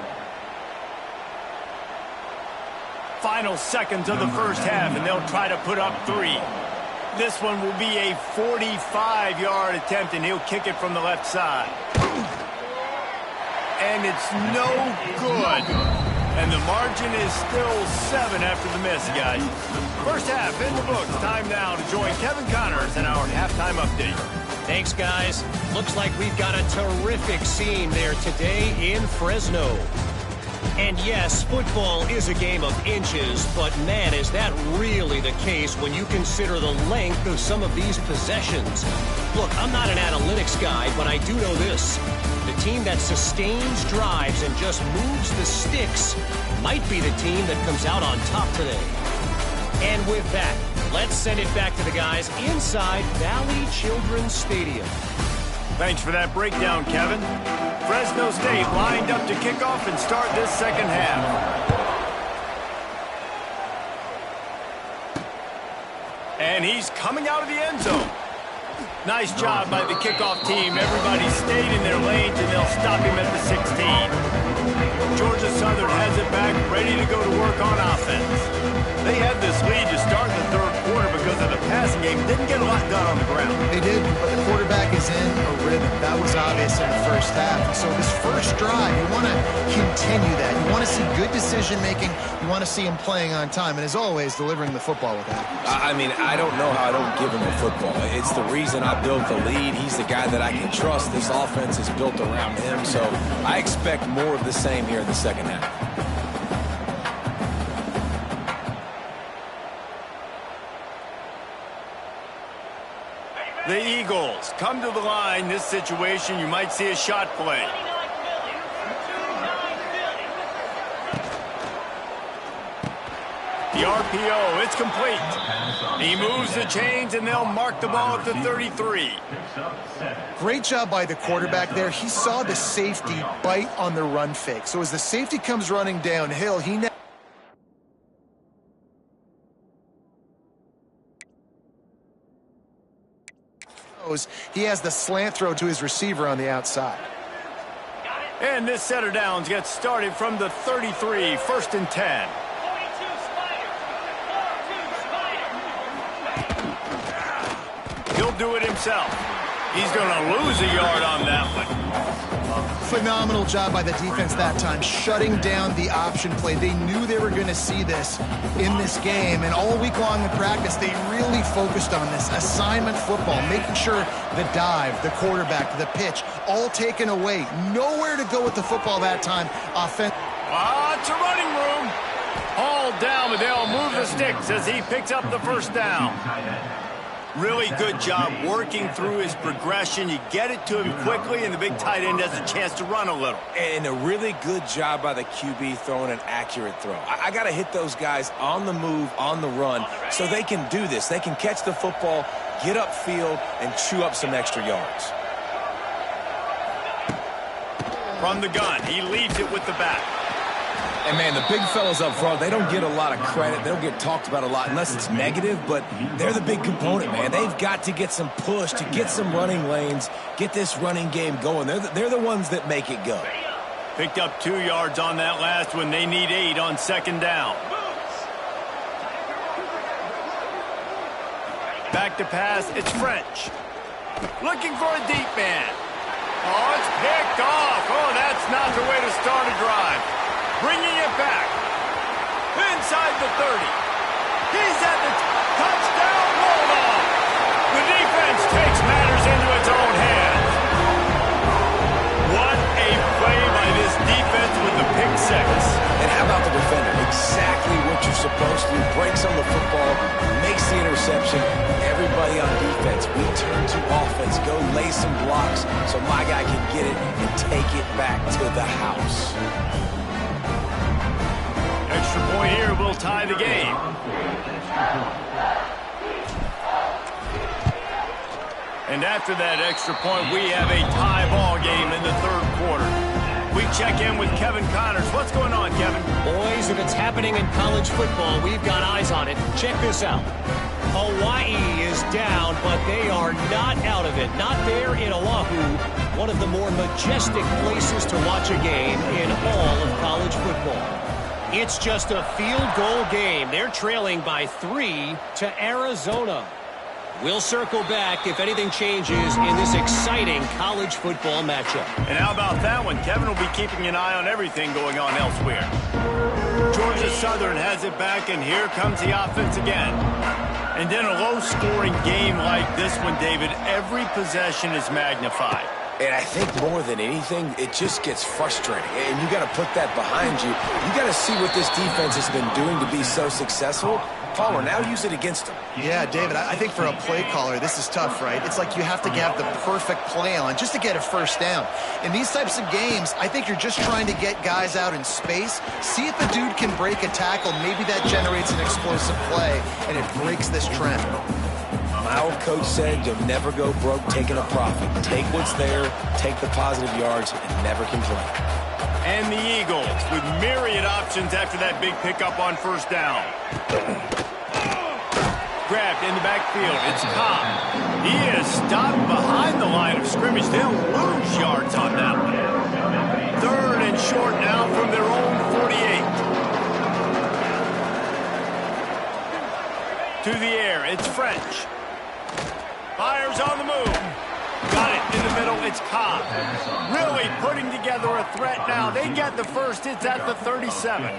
Final seconds of the first half, and they'll try to put up 3. This one will be a 45-yard attempt, and he'll kick it from the left side. And it's no good. And the margin is still 7 after the miss, guys. First half in the books. Time now to join Kevin Connors in our halftime update. Thanks, guys. Looks like we've got a terrific scene there today in Fresno. And yes, football is a game of inches, but man, is that really the case when you consider the length of some of these possessions. Look, I'm not an analytics guy, but I do know this. The team that sustains drives and just moves the sticks might be the team that comes out on top today. And with that, let's send it back to the guys inside Valley Children's Stadium. Thanks for that breakdown, Kevin. Fresno State lined up to kick off and start this second half. And he's coming out of the end zone. Nice job by the kickoff team. Everybody stayed in their lanes, and they'll stop him at the 16. Georgia Southern has it back, ready to go to work on offense. They had this lead to start the third quarter because of the passing game. Didn't get a lot done on the ground. They did, but the quarterback is in a rhythm. That was obvious in the first half. And so this first drive, you want to continue that. You want to see good decision-making. You want to see him playing on time. And as always, delivering the football with accuracy. I mean, I don't know how I don't give him the football. It's the reason I built the lead. He's the guy that I can trust. This offense is built around him. So I expect more of the same here in the second half. The Eagles come to the line. This situation, you might see a shot play. The RPO, it's complete. He moves the chains, and they'll mark the ball at the 33. Great job by the quarterback there. He saw the safety bite on the run fake. So as the safety comes running downhill, he he has the slant throw to his receiver on the outside. And this set of downs gets started from the 33, 1st and 10. He'll do it himself. He's going to lose a yard on that one. Phenomenal job by the defense that time, shutting down the option play. They knew they were going to see this in this game, and all week long in practice, they really focused on this assignment football, making sure the dive, the quarterback, the pitch, all taken away. Nowhere to go with the football that time. It's a running room. All down, but they'll move the sticks as he picks up the first down. Really good job working through his progression. You get it to him quickly, and the big tight end has a chance to run a little. And a really good job by the QB throwing an accurate throw. I got to hit those guys on the move, on the run, so they can do this. They can catch the football, get upfield, and chew up some extra yards. From the gun, he leaves it with the back. And, man, the big fellas up front, they don't get a lot of credit. They don't get talked about a lot unless it's negative, but they're the big component, man. They've got to get some push, to get some running lanes, get this running game going. They're the ones that make it go. Picked up 2 yards on that last one. They need 8 on second down. Back to pass. It's French. Looking for a deep man. Oh, it's picked off. Oh, that's not the way to start a drive. Bringing it back. Inside the 30. He's at the touchdown. Rolled off. The defense takes matters into its own hands. supposed to, breaks on the football, makes the interception. Everybody on defense, we turn to offense, go lay some blocks so my guy can get it and take it back to the house. Extra point here will tie the game. And after that extra point, we have a tie ball game in the third quarter. We check in with Kevin Connors. What's going on, Kevin? Boys, if it's happening in college football, we've got eyes on it. Check this out. Hawaii is down, but they are not out of it. Not there in Oahu, one of the more majestic places to watch a game in all of college football. It's just a field goal game. They're trailing by 3 to Arizona. We'll circle back if anything changes in this exciting college football matchup. And how about that one? Kevin will be keeping an eye on everything going on elsewhere. Georgia Southern has it back, and here comes the offense again. And then a low-scoring game like this one, David, every possession is magnified. And I think more than anything, it just gets frustrating. And you got to put that behind you. You got to see what this defense has been doing to be so successful. Palmer, now use it against them. Yeah, David, I think for a play caller, this is tough, right? It's like you have to have the perfect play on just to get a first down. In these types of games, I think you're just trying to get guys out in space, see if the dude can break a tackle. Maybe that generates an explosive play, and it breaks this trend. My old coach said you'll never go broke taking a profit. Take what's there, take the positive yards, and never complain. And the Eagles with myriad options after that big pickup on first down. Grabbed in the backfield. It's Ncaa. He is stopped behind the line of scrimmage. They'll lose yards on that one. Third and short now from their own 48. To the air, it's French. Fires on the move. Got it in the middle. It's Ncaa. Really putting together a threat now. They get the first. It's at the 37.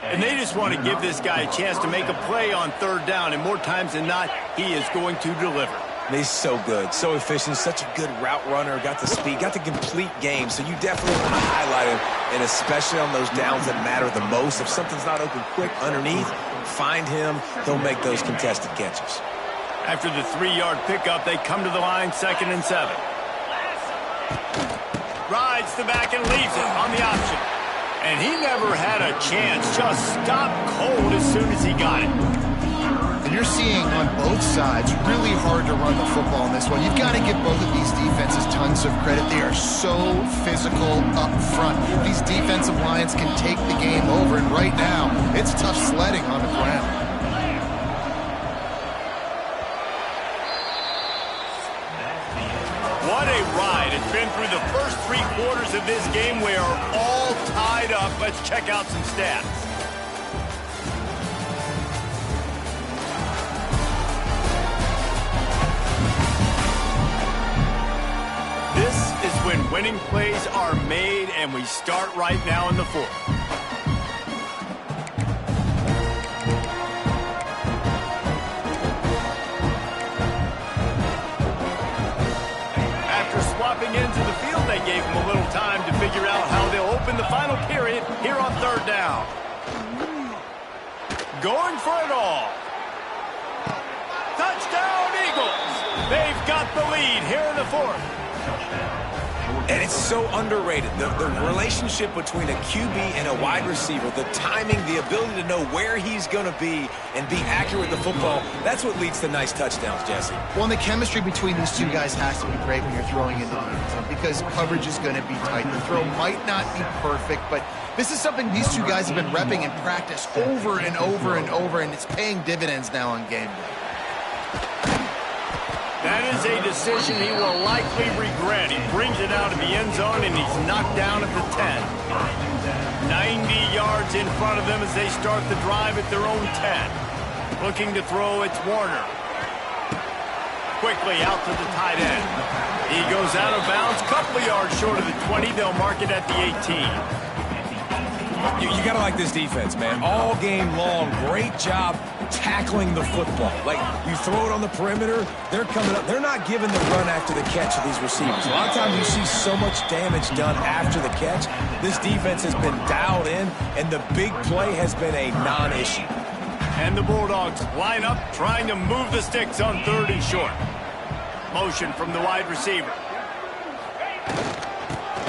And they just want to give this guy a chance to make a play on third down. And more times than not, he is going to deliver. He's so good, so efficient, such a good route runner, got the speed, got the complete game. So you definitely want to highlight him, and especially on those downs that matter the most. If something's not open quick underneath, find him. He'll make those contested catches. After the 3-yard pickup, they come to the line, 2nd and 7. Rides the back and leaves it on the option. And he never had a chance, just stopped cold as soon as he got it. And you're seeing on both sides really hard to run the football in this one. You've got to give both of these defenses tons of credit. They are so physical up front. These defensive lines can take the game over, and right now, it's tough sledding on the ground. What a ride. It's been through the first 3 quarters of this game. We are all tied up. Let's check out some stats. This is when winning plays are made, and we start right now in the 4th. Swapping into the field, they gave him a little time to figure out how they'll open the final period here on third down. Going for it all. Touchdown, Eagles. They've got the lead here in the 4th. And it's so underrated. The relationship between a QB and a wide receiver, the timing, the ability to know where he's going to be and be accurate with the football, that's what leads to nice touchdowns, Jesse. Well, and the chemistry between these two guys has to be great when you're throwing into the end zone because coverage is going to be tight. The throw might not be perfect, but this is something these two guys have been repping in practice over and over and over, and it's paying dividends now on game day. That is a decision he will likely regret. He brings it out of the end zone, and he's knocked down at the 10. 90 yards in front of them as they start the drive at their own 10. Looking to throw, it's Warner. Quickly out to the tight end. He goes out of bounds, couple of yards short of the 20. They'll mark it at the 18. You got to like this defense, man. All game long, great job tackling the football. Like, you throw it on the perimeter, they're coming up. They're not giving the run after the catch to these receivers. A lot of times you see so much damage done after the catch. This defense has been dialed in, and the big play has been a non-issue. And the Bulldogs line up, trying to move the sticks on 3rd and short. Motion from the wide receiver.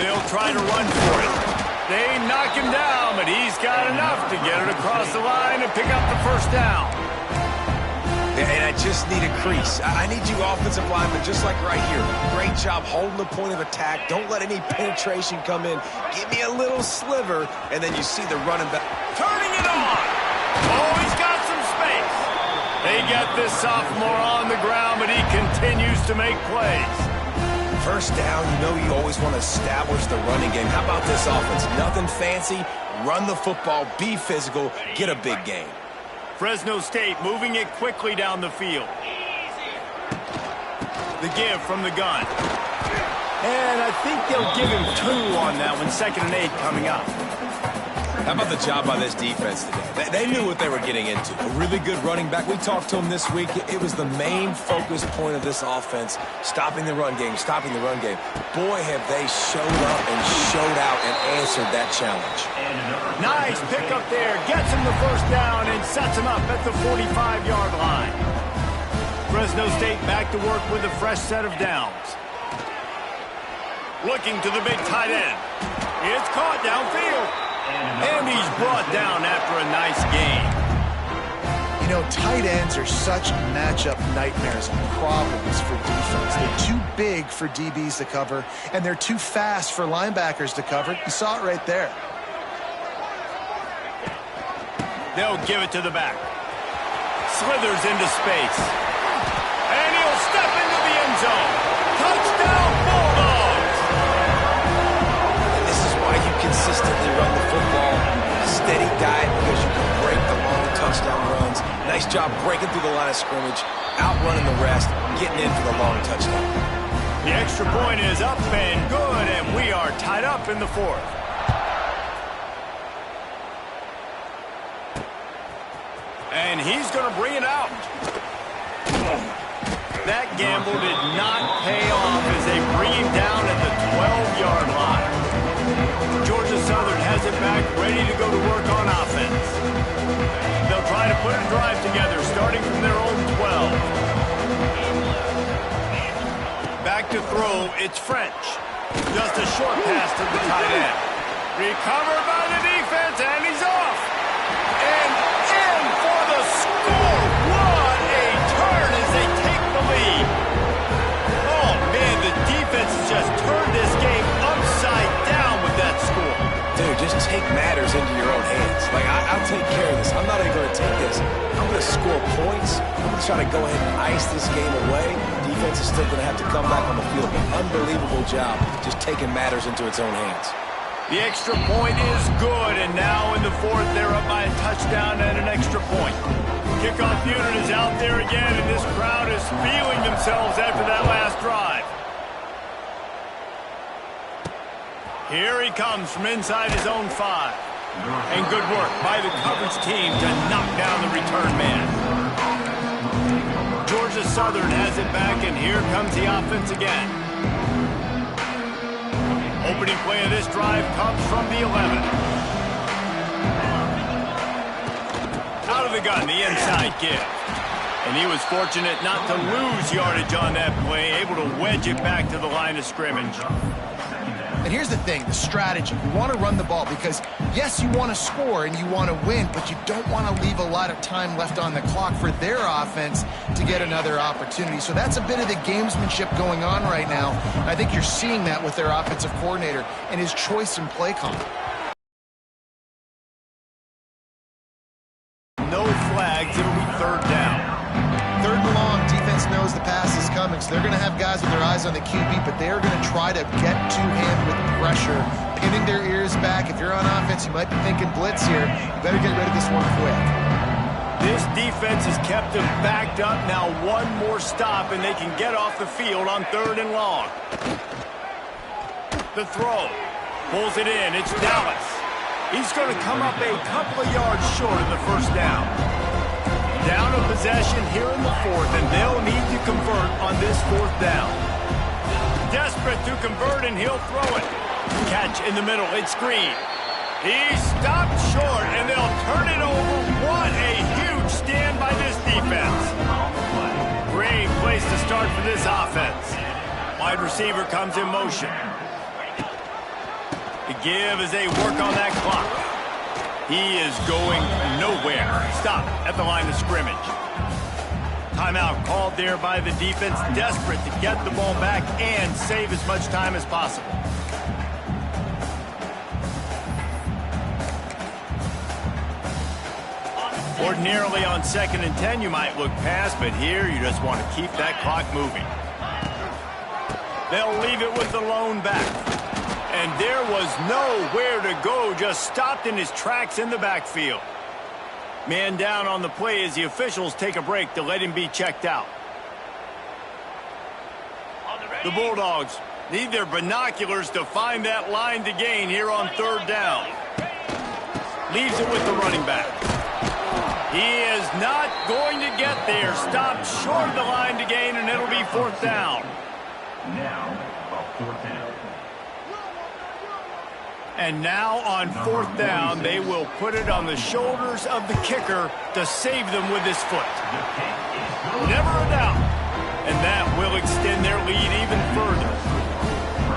They'll try to run for it. They knock him down, but he's got enough to get it across the line and pick up the first down. And I just need a crease. I need you offensive linemen, just like right here. Great job holding the point of attack. Don't let any penetration come in. Give me a little sliver, and then you see the running back. Turning it on. Oh, he's got some space. They get this sophomore on the ground, but he continues to make plays. First down, you know you always want to establish the running game. How about this offense? Nothing fancy. Run the football, be physical, get a big gain. Fresno State moving it quickly down the field. The give from the gun. And I think they'll give him 2 on that one. 2nd and 8 coming up. How about the job by this defense today? They knew what they were getting into. A really good running back. We talked to him this week. It was the main focus point of this offense, stopping the run game, stopping the run game. Boy, have they showed up and showed out and answered that challenge. Nice pick up there. Gets him the first down and sets him up at the 45-yard line. Fresno State back to work with a fresh set of downs. Looking to the big tight end. It's caught downfield. And he's brought down after a nice gain. You know, tight ends are such matchup nightmares and problems for defense. They're too big for DBs to cover, and they're too fast for linebackers to cover. You saw it right there. They'll give it to the back. Slithers into space. And he'll step into the end zone. Touchdown, Bulldogs! This is why you consistently run the football. A steady diet because you can break the long touchdown runs. Nice job breaking through the line of scrimmage, outrunning the rest, getting in for the long touchdown. The extra point is up and good, and we are tied up in the 4th. And he's going to bring it out. That gamble did not pay off as they bring him down at the 12-yard line. Georgia Southern has it back, ready to go to work on offense. They'll try to put a drive together, starting from their own 12. Back to throw, it's French. Just a short pass to the tight end. Recovered by the defense, and he's off. And in for the score. What a turn as they take the lead. Oh, man, the defense has just turned this game upside down with that score. Dude, just take matters into your own hands. Like, I'll take care of this. I'm not even going to take this. I'm going to score points. I'm going to try to go ahead and ice this game away. Defense is still going to have to come back on the field. Unbelievable job just taking matters into its own hands. The extra point is good, and now in the 4th, they're up by a touchdown and an extra point. Kickoff unit is out there again, and this crowd is feeling themselves after that last drive. Here he comes from inside his own 5. And good work by the coverage team to knock down the return man. Georgia Southern has it back, and here comes the offense again. Opening play of this drive comes from the 11. Out of the gun, the inside give. And he was fortunate not to lose yardage on that play, able to wedge it back to the line of scrimmage. And here's the thing, the strategy. You want to run the ball because, yes, you want to score and you want to win, but you don't want to leave a lot of time left on the clock for their offense to get another opportunity. So that's a bit of the gamesmanship going on right now. And I think you're seeing that with their offensive coordinator and his choice in play call. No flags, it'll be 3rd down. 3rd and long, defense knows the pass is coming, so they're going to have guys with their eyes on the QB, but they're going to try to get to him with pressure, pinning their ears back. If you're on offense, you might be thinking blitz here. You better get rid of this one quick. This defense has kept them backed up. Now one more stop, and they can get off the field on 3rd and long. The throw. Pulls it in. It's Dallas. He's going to come up a couple of yards short of the first down. Down a possession here in the fourth, and they'll need to convert on this fourth down. Desperate to convert, and he'll throw it. Catch in the middle. It's Green. He's stopped short, and they'll turn it over. What a huge stand by this defense. Great place to start for this offense. Wide receiver comes in motion. The give as they work on that clock. He is going nowhere. Stop at the line of scrimmage. Timeout called there by the defense, desperate to get the ball back and save as much time as possible. Ordinarily on 2nd and 10, you might look past, but here you just want to keep that clock moving. They'll leave it with the lone back. And there was nowhere to go, just stopped in his tracks in the backfield. Man down on the play as the officials take a break to let him be checked out. The Bulldogs need their binoculars to find that line to gain here on 3rd down. Leaves it with the running back. He is not going to get there. Stopped short of the line to gain, and it'll be 4th down. Now, about 4th down. And now on 4th down, they will put it on the shoulders of the kicker to save them with his foot. Never a doubt. And that will extend their lead even further.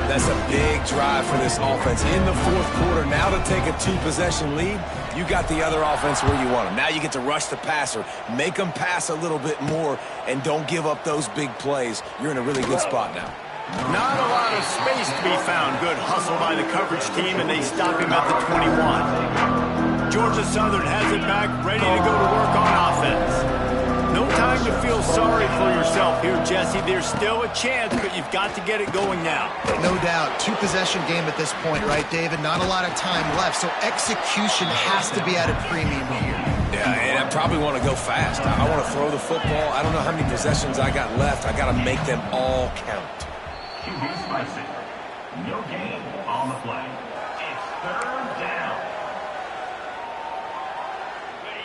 That's a big drive for this offense in the 4th quarter. Now to take a 2-possession lead, you got the other offense where you want them. Now you get to rush the passer, make them pass a little bit more, and don't give up those big plays. You're in a really good spot now. Not a lot of space to be found. Good hustle by the coverage team, and they stop him at the 21. Georgia Southern has it back, ready to go to work on offense. No time to feel sorry for yourself here, Jesse. There's still a chance, but you've got to get it going now. No doubt. 2-possession game at this point, right, David? Not a lot of time left, so execution has to be at a premium here. Yeah, and I probably want to go fast. I want to throw the football. I don't know how many possessions I got left. I got to make them all count. QB spicy. No gain on the play. It's 3rd down.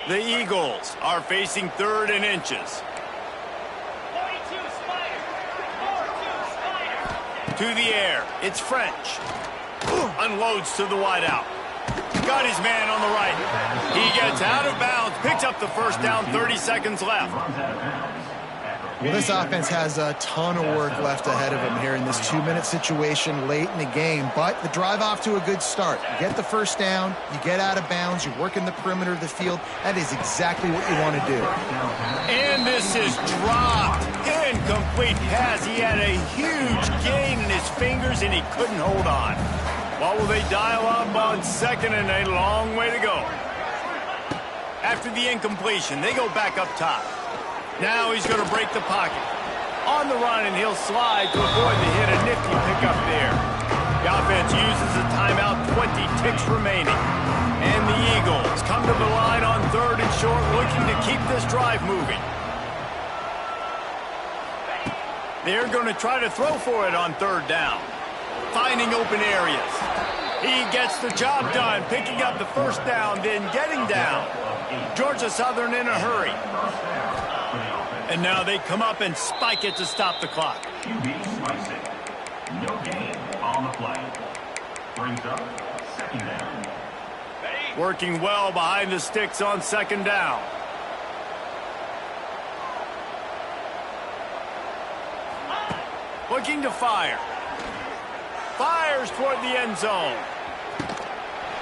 The Eagles are facing 3rd and inches. To the air. It's French. Unloads to the wideout. Got his man on the right. He gets out of bounds. Picks up the first down. 30 seconds left. Well, this offense has a ton of work left ahead of them here in this 2-minute situation late in the game, but the drive off to a good start. You get the first down, you get out of bounds, you're working the perimeter of the field. That is exactly what you want to do. And this is dropped. Incomplete pass. He had a huge gain in his fingers, and he couldn't hold on. What will they dial up on 2nd and a long way to go? After the incompletion, they go back up top. Now he's going to break the pocket. On the run, and he'll slide to avoid the hit. A nifty pickup there. The offense uses a timeout, 20 ticks remaining. And the Eagles come to the line on 3rd and short, looking to keep this drive moving. They're going to try to throw for it on 3rd down. Finding open areas. He gets the job done, picking up the first down, then getting down. Georgia Southern in a hurry. And now they come up and spike it to stop the clock. QB spicy. No gain on the play. Brings up 2nd down. Working well behind the sticks on 2nd down. Looking to fire. Fires toward the end zone.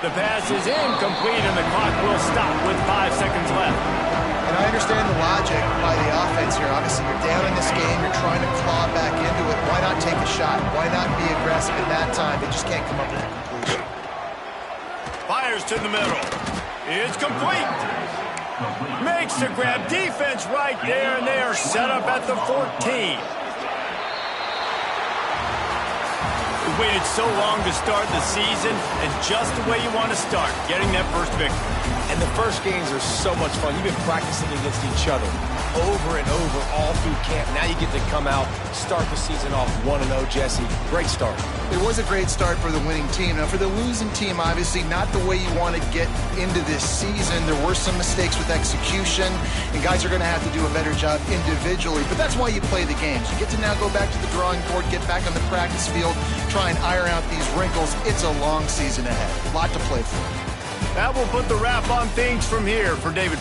The pass is incomplete, and the clock will stop with 5 seconds left. And I understand the logic by the offense here. Obviously, you're down in this game. You're trying to claw back into it. Why not take a shot? Why not be aggressive in that time? They just can't come up with a completion. Fires to the middle. It's complete. Makes the grab. Defense right there, and they are set up at the 14. waited so long to start the season, and just the way you want to start, getting that first victory. And the first games are so much fun. You've been practicing against each other over and over all through camp. Now you get to come out, start the season off 1-0, Jesse. Great start. It was a great start for the winning team. Now, for the losing team, obviously not the way you want to get into this season. There were some mistakes with execution, and guys are going to have to do a better job individually. But that's why you play the games. You get to now go back to the drawing board, get back on the practice field, try and iron out these wrinkles. It's a long season ahead. A lot to play for. That will put the wrap on things from here for David.